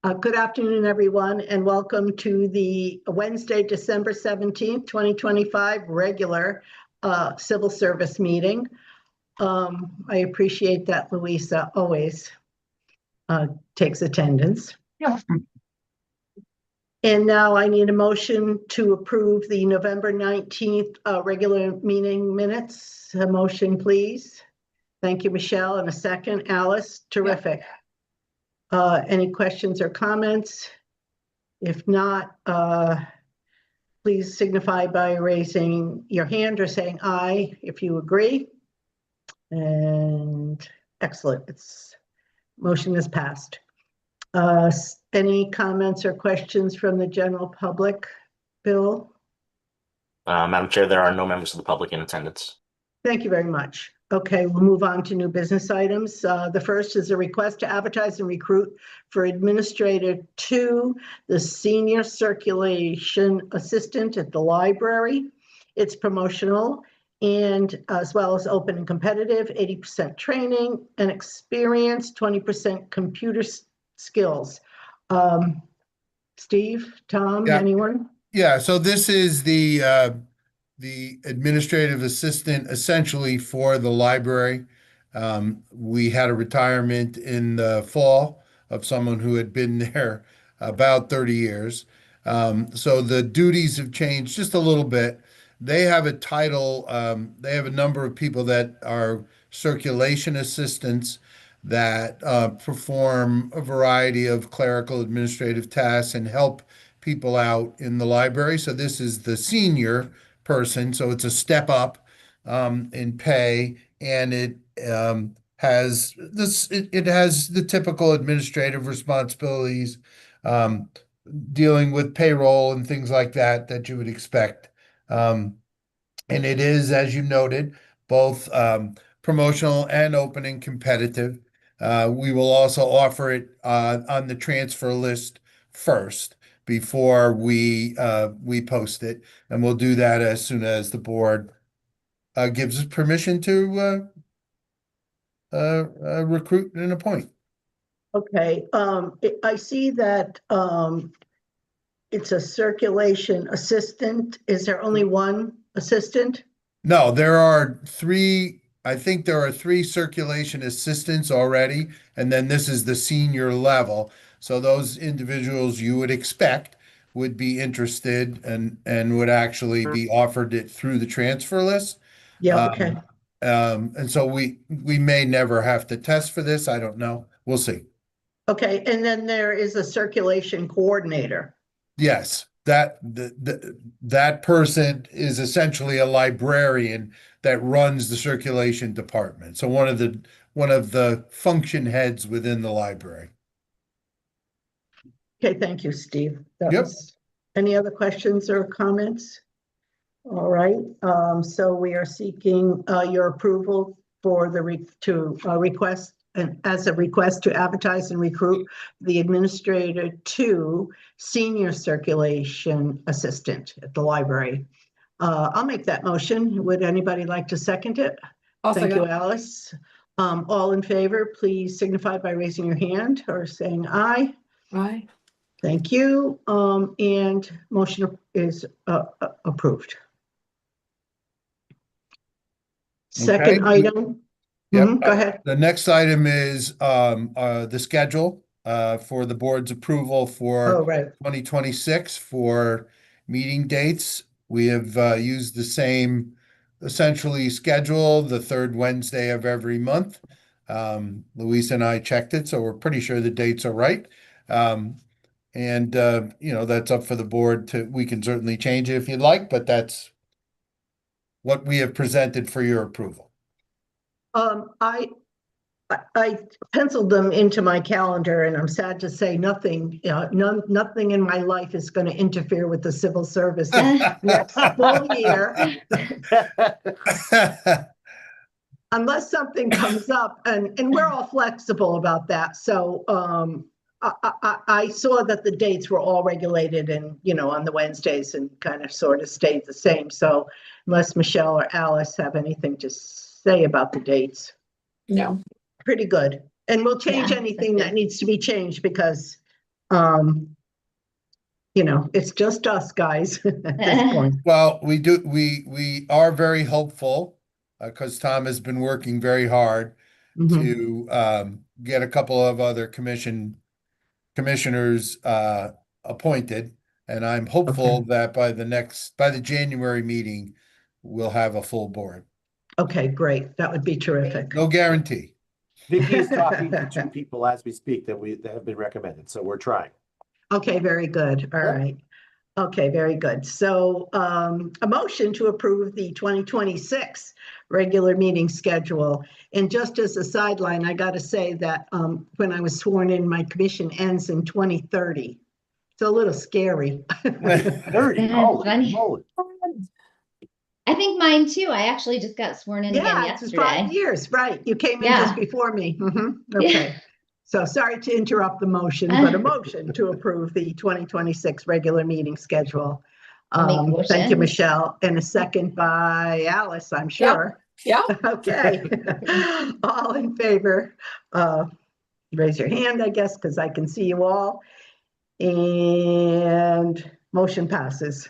Good afternoon, everyone, and welcome to the Wednesday, December 17th, 2025 regular civil service meeting. I appreciate that Louisa always takes attendance. Yeah. And now I need a motion to approve the November 19th regular meeting minutes. A motion, please. Thank you, Michelle. And a second, Alice. Terrific. Any questions or comments? If not, please signify by raising your hand or saying aye if you agree. And excellent, motion is passed. Any comments or questions from the general public? Bill? Madam Chair, there are no members of the public in attendance. Thank you very much. Okay, we'll move on to new business items. The first is a request to advertise and recruit for Administrator 2, the Senior Circulation Assistant at the library. It's promotional and as well as open and competitive, 80% training and experience, 20% computer skills. Steve, Tom, Yeah. Anyone? Yeah, so this is the administrative assistant essentially for the library. We had a retirement in the fall of someone who had been there about 30 years. So the duties have changed just a little bit. They have a title, they have a number of people that are circulation assistants that perform a variety of clerical administrative tasks and help people out in the library. So this is the senior person, so it's a step up in pay, and it has the typical administrative responsibilities, dealing with payroll and things like that you would expect. And it is, as you noted, both promotional and open and competitive. We will also offer it on the transfer list first before we post it, and we'll do that as soon as the board gives us permission to recruit and appoint. Okay, I see that it's a circulation assistant. Is there only one assistant? No, there are three. I think there are three circulation assistants already, and then this is the senior level. So those individuals you would expect would be interested and would actually be offered it through the transfer list. Yeah, okay. And so we may never have to test for this. I don't know. We'll see. Okay, and then there is a circulation coordinator. Yes, that person is essentially a librarian that runs the circulation department. So one of the function heads within the library. Okay, thank you, Steve. Yep. Any other questions or comments? All right, so we are seeking your approval for the request and as a request to advertise and recruit the Administrator 2 Senior Circulation Assistant at the library. I'll make that motion. Would anybody like to second it? Thank you, Alice. All in favor, please signify by raising your hand or saying aye. Aye. Thank you. And motion is approved. Second Okay. item. Yep. Go ahead. The next item is the schedule for the board's approval for Oh, right. 2026 for meeting dates. We have used the same essentially schedule, the third Wednesday of every month. Louise and I checked it, so we're pretty sure the dates are right. And that's up for the board we can certainly change it if you'd like, but that's what we have presented for your approval. I penciled them into my calendar, and I'm sad to say nothing in my life is going to interfere with the civil service next full year. Unless something comes up, and we're all flexible about that. So I saw that the dates were all regulated and, on the Wednesdays and kind of sort of stayed the same. So unless Michelle or Alice have anything to say about the dates. No. Pretty good. And we'll change anything that needs to be changed because Um, it's just us guys at this point. Well, we are very hopeful, because Tom has been working very hard Mhm. to get a couple of other commissioners appointed. And I'm hopeful that by the January meeting, we'll have a full board. Okay, great. That would be terrific. No guarantee. Vicky is talking to two people as we speak that have been recommended, so we're trying. Okay, very good. All Yeah. right. Okay, very good. So a motion to approve the 2026 regular meeting schedule. And just as a sideline, I got to say that when I was sworn in, my commission ends in 2030. It's a little scary. 30, That's holy funny. moly. I think mine too. I actually just got sworn in again Yeah, it's 5 yesterday. years, right? You came in Yeah. just before me. Okay. So sorry to interrupt the motion, but a motion to approve the 2026 regular meeting schedule. I'll make a Thank you, motion. Michelle. And a second by Alice, I'm sure. Yeah. Okay. All in favor, raise your hand, I guess, because I can see you all. And motion passes.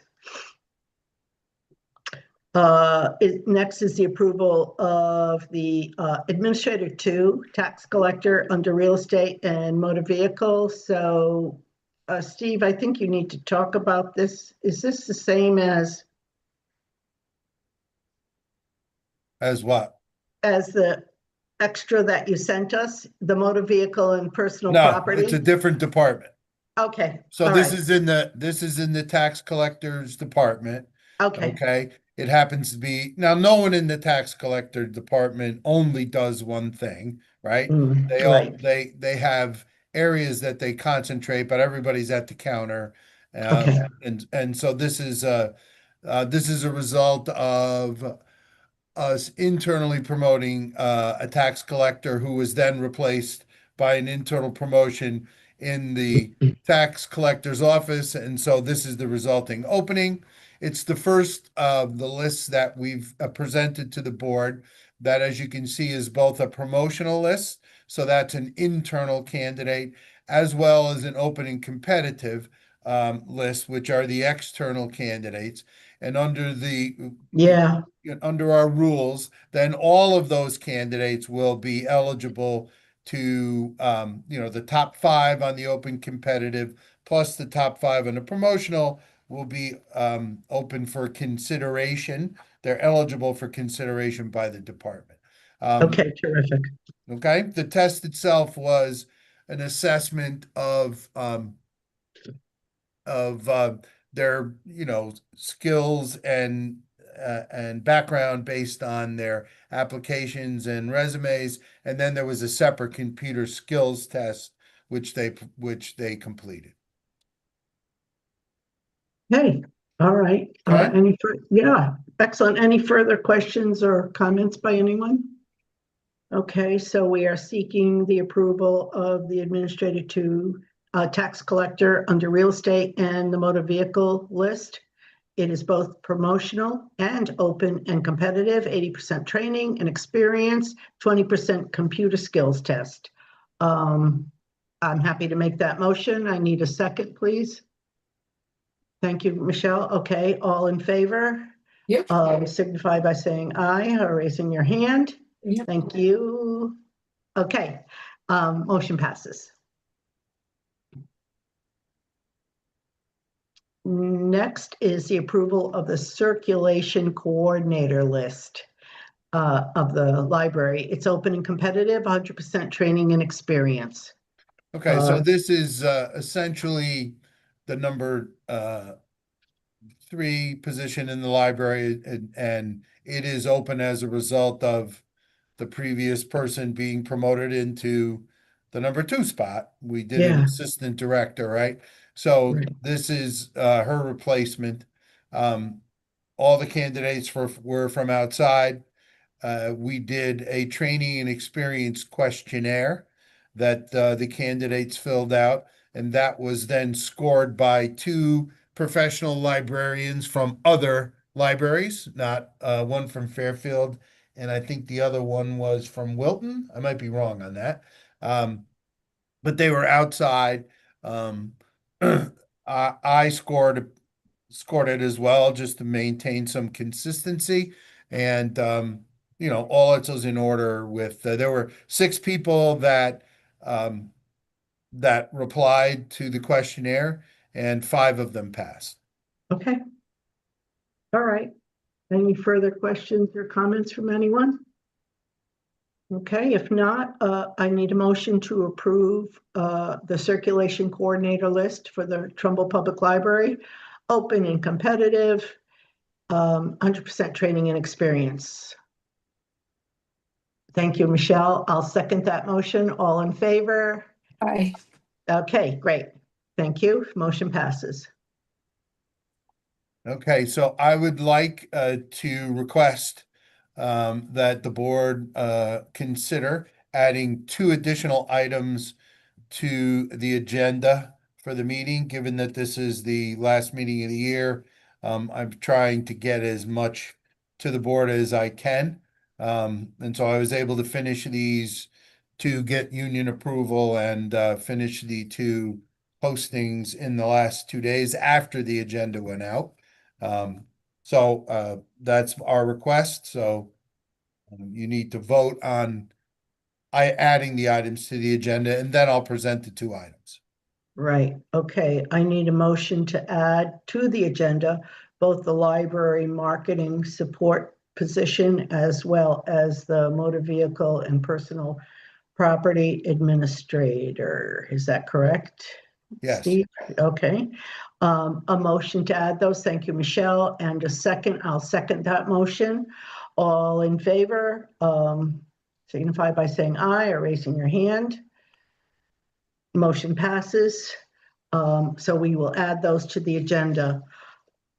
Next is the approval of the Administrator 2, tax collector under real estate and motor vehicle. So, Steve, I think you need to talk about this. Is this the same as What? as the extra that you sent us, the motor vehicle and personal No, property? it's a different department. Okay. So all this right, is in the tax collector's department. okay. Okay, it happens to be, now, no one in the tax collector department only does one thing, right? They all, Right. they have areas that they concentrate, but everybody's at the counter. Okay. And so this is a result of us internally promoting a tax collector who was then replaced by an internal promotion in the tax collector's office. And so this is the resulting opening. It's the first of the lists that we've presented to the board that, as you can see, is both a promotional list. So that's an internal candidate, as well as an open and competitive list, which are the external candidates. And Yeah. under our rules, then all of those candidates will be eligible to, the top 5 on the open competitive, plus the top 5 on the promotional will be open for consideration. They're eligible for consideration by the department. Okay, terrific. Okay, the test itself was an assessment of their, skills and background based on their applications and resumes. And then there was a separate computer skills test, which they completed. Hey, all right. Okay. Yeah, excellent. Any further questions or comments by anyone? Okay, so we are seeking the approval of the Administrator 2 tax collector under real estate and the motor vehicle list. It is both promotional and open and competitive, 80% training and experience, 20% computer skills test. I'm happy to make that motion. I need a second, please. Thank you, Michelle. Okay, all in favor? Yep. Signify by saying aye or raising your hand. Yep. Thank you. Okay, motion passes. Next is the approval of the circulation coordinator list of the library. It's open and competitive, 100% training and experience. Okay, so this is essentially the number 3 position in the library, and it is open as a result of the previous person being promoted into the number 2 spot. We did an Yeah. assistant director, right? So Right. this is her replacement. All the candidates were from outside. We did a training and experience questionnaire that the candidates filled out, and that was then scored by 2 professional librarians from other libraries, not one from Fairfield, and I think the other one was from Wilton. I might be wrong on that. But they were outside I scored it as well, just to maintain some consistency. And, all it was in order with, there were 6 people that replied to the questionnaire, and 5 of them passed. Okay. All right. Any further questions or comments from anyone? Okay, if not, I need a motion to approve the circulation coordinator list for the Trumbull Public Library, open and competitive, 100% training and experience. Thank you, Michelle. I'll second that motion. All in favor? Aye. Okay, great. Thank you. Motion passes. Okay, so I would like to request that the board consider adding 2 additional items to the agenda for the meeting, given that this is the last meeting of the year. I'm trying to get as much to the board as I can. And so I was able to finish these to get union approval and finish the 2 postings in the last 2 days after the agenda went out. So that's our request. So you need to vote on adding the items to the agenda, and then I'll present the 2 items. Right, okay. I need a motion to add to the agenda both the library marketing support position as well as the motor vehicle and personal property administrator. Is that correct? Yes. Steve? Okay. A motion to add those. Thank you, Michelle. And a second, I'll second that motion. All in favor, signify by saying aye or raising your hand. Motion passes. So we will add those to the agenda.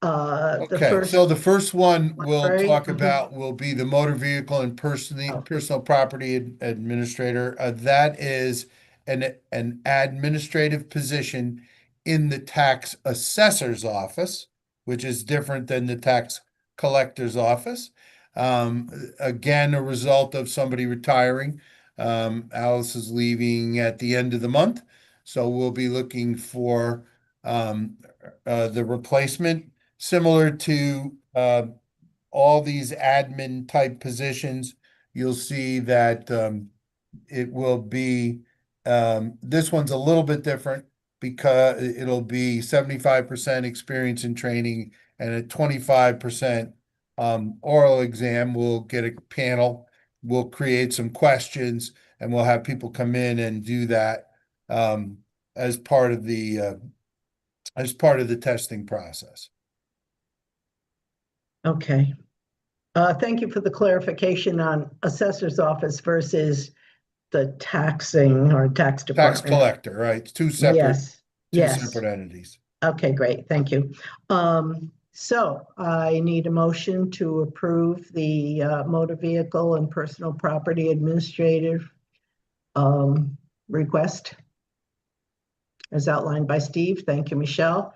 Okay, so the first one we'll Right, talk mhm. about will be the motor vehicle and personal property administrator. That is an administrative position in the tax assessor's office, which is different than the tax collector's office. Again, a result of somebody retiring. Alice is leaving at the end of the month, so we'll be looking for the replacement. Similar to all these admin type positions, you'll see that it will be, this one's a little bit different because it'll be 75% experience and training and a 25% oral exam. We'll get a panel, we'll create some questions, and we'll have people come in and do that as part of the testing process. Okay. Thank you for the clarification on assessor's office versus the taxing or tax department. Tax collector, right? It's two Yes, yes. separate entities. Okay, great. Thank you. So I need a motion to approve the motor vehicle and personal property administrative request as outlined by Steve. Thank you, Michelle.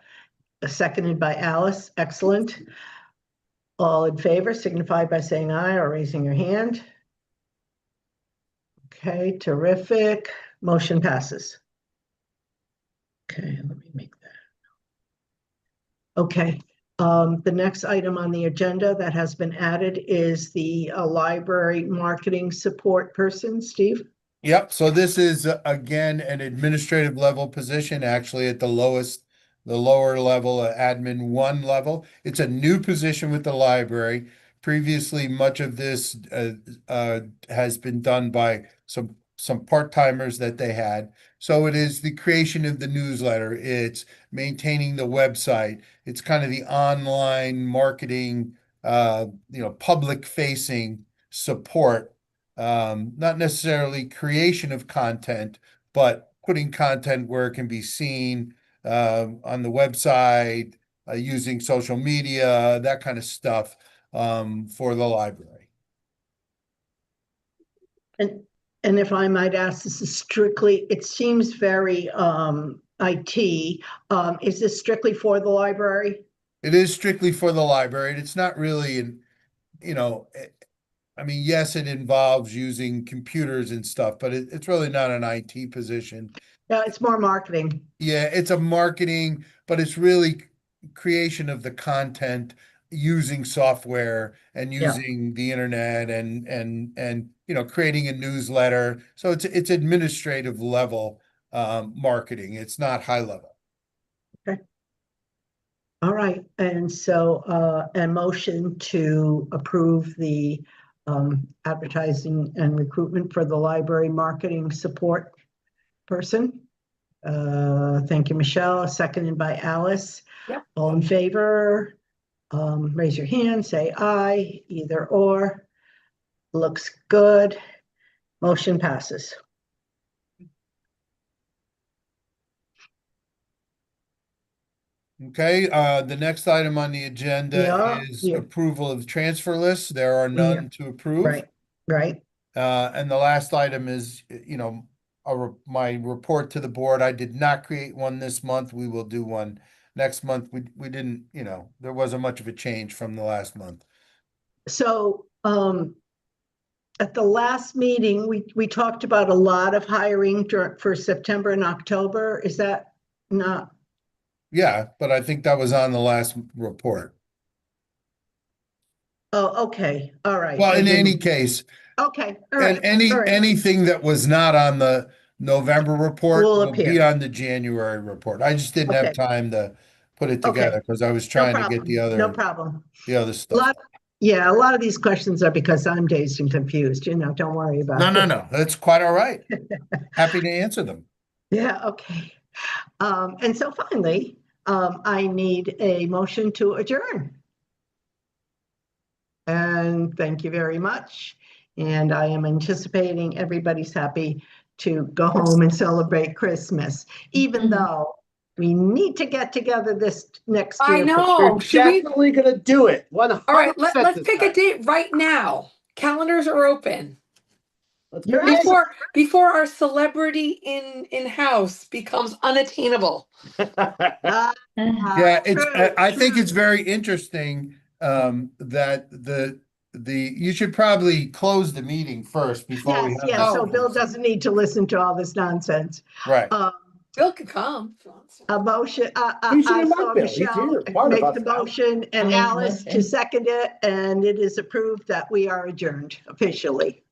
Seconded by Alice. Excellent. All in favor signify by saying aye or raising your hand. Okay, terrific. Motion passes. Okay, let me make that. Okay, the next item on the agenda that has been added is the library marketing support person, Steve. Yep, so this is again an administrative level position, actually at the lower level, admin 1 level. It's a new position with the library. Previously, much of this has been done by some part-timers that they had. So it is the creation of the newsletter, it's maintaining the website, it's kind of the online marketing, public-facing support. Not necessarily creation of content, but putting content where it can be seen on the website, using social media, that kind of stuff for the library. And if I might ask, this is strictly, it seems very IT. Is this strictly for the library? It is strictly for the library. It's not really I mean, yes, it involves using computers and stuff, but it's really not an IT position. Yeah, it's more marketing. Yeah, it's a marketing, but it's really creation of the content using software and Yeah. using the internet and creating a newsletter. So it's administrative level marketing. It's not high level. All right, and so a motion to approve the advertising and recruitment for the library marketing support person. Thank you, Michelle, seconded by Alice. Yep. All in favor? Raise your hand, say aye, either or. Looks good. Motion passes. Okay, the next item on the agenda Yeah, is yeah. approval of transfer lists. There are none to approve. Right, right. And the last item is, my report to the board. I did not create one this month. We will do one next month. We didn't, there wasn't much of a change from the last month. So, at the last meeting, we talked about a lot of hiring for September and October. Is that not? Yeah, but I think that was on the last report. Oh, okay, all right. Well, I in any didn't- case, Okay, all and right. all right. anything that was not on the November report Will will be appear. on the January report. I just didn't have Okay. time to put it Okay. together because I was No trying to get problem, the no other problem. A stuff. lot, yeah, a lot of these questions are because I'm dazed and confused, don't worry about it. No, that's quite all right. Happy to answer them. Yeah, okay. And so finally, I need a motion to adjourn. And thank you very much. And I am anticipating everybody's happy to go home and celebrate Christmas, even Mhm. though we need to get together this next I year. know. We're Should we? definitely gonna do it. All right, let's 100% pick a date right now. Calendars are open. Let's You're go. right. Before our celebrity in-house becomes unattainable. Uh, Yeah, I think true. it's very interesting that you should probably close the meeting first before we Yes, have. yes, so Oh. Bill doesn't need to listen to all this nonsense. Right. Bill could come. if he wants to. A motion, We should I invite saw Bill. He's Michelle here, part of make us the now. motion and I'll make the Alice to motion. second it, and it is approved that we are adjourned officially.